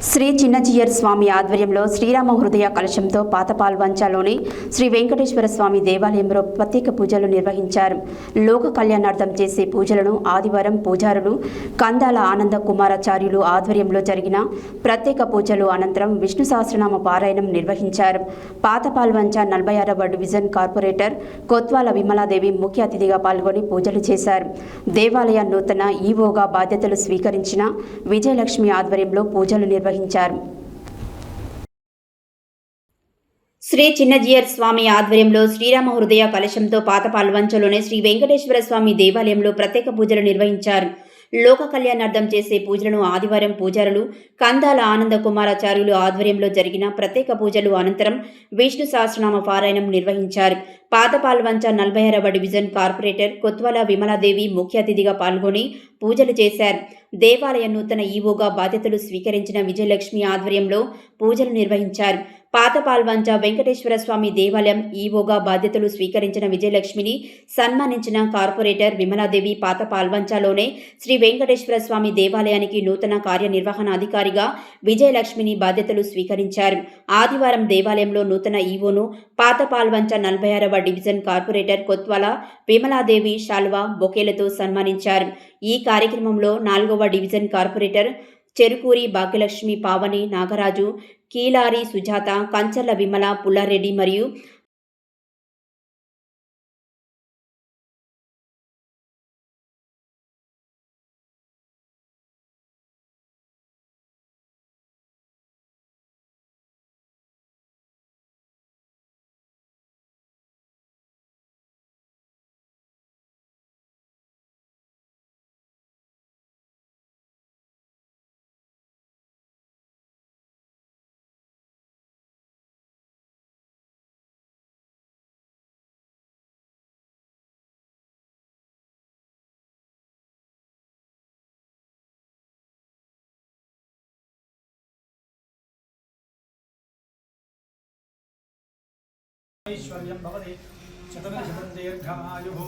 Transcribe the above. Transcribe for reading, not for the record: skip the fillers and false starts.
శ్రీ చిన్నజీయర్ స్వామి ఆధ్వర్యంలో శ్రీరామ హృదయ కలశంతో పాతపాల్వంచలోని శ్రీ వెంకటేశ్వర స్వామి దేవాలయంలో ప్రత్యేక పూజలు నిర్వహించారు. లోక కళ్యాణార్థం చేసే పూజలను ఆదివారం పూజారులు కందాల ఆనంద కుమారాచార్యులు ఆధ్వర్యంలో జరిగిన ప్రత్యేక పూజలు అనంతరం విష్ణు సహస్రనామ పారాయణం నిర్వహించారు. పాతపాల్వంచ 46వ డివిజన్ కార్పొరేటర్ కొత్వాల విమలాదేవి ముఖ్య అతిథిగా పాల్గొని పూజలు చేశారు. దేవాలయ నూతన ఈవోగా బాధ్యతలు స్వీకరించిన విజయలక్ష్మి ఆధ్వర్యంలో పూజలు నిర్వహించారు. శ్రీ చిన్నజీయర్ స్వామి ఆధ్వర్యంలో శ్రీరామ హృదయ కలశంతో పాతపాల్వంచలోని శ్రీ వెంకటేశ్వర స్వామి దేవాలయంలో ప్రత్యేక పూజలు నిర్వహించారు. లోక కళ్యాణార్థం చేసే పూజలను ఆదివారం పూజారులు కందాల ఆనంద కుమారాచార్యులు ఆధ్వర్యంలో జరిగిన ప్రత్యేక పూజలు అనంతరం విష్ణు సహస్రనామ పారాయణం నిర్వహించారు. పాతపాల్వంచ 46వ డివిజన్ కార్పొరేటర్ కొత్వాల విమలాదేవి ముఖ్య అతిథిగా పాల్గొని పూజలు చేశారు. దేవాలయ నూతన ఈవోగా బాధ్యతలు స్వీకరించిన విజయలక్ష్మి ఆధ్వర్యంలో పూజలు నిర్వహించారు. పాతపాల్వంచ వెంకటేశ్వర స్వామి దేవాలయం ఈవోగా బాధ్యతలు స్వీకరించిన విజయలక్ష్మిని సన్మానించిన కార్పొరేటర్ విమలాదేవి పాతపాల్వంచలోనే శ్రీ వెంకటేశ్వర స్వామి దేవాలయానికి నూతన కార్యనిర్వహణాధికారిగా విజయలక్ష్మిని బాధ్యతలు స్వీకరించారు. ఆదివారం దేవాలయంలో నూతన ఈవోను పాతపాల్వంచ 46వ డివిజన్ కార్పొరేటర్ కొత్వాల విమలాదేవి శాల్వా బొకేలతో సన్మానించారు. ఈ కార్యక్రమంలో 4వ డివిజన్ కార్పొరేటర్ చెరుకూరి భాగ్యలక్ష్మి, పావని, నాగరాజు, కీలారి సుజాత, కంచర్ల విమల, పుల్లారెడ్డి మరియు ऐश्वर्यं भवति शतमेव शतं दीर्घमायुः।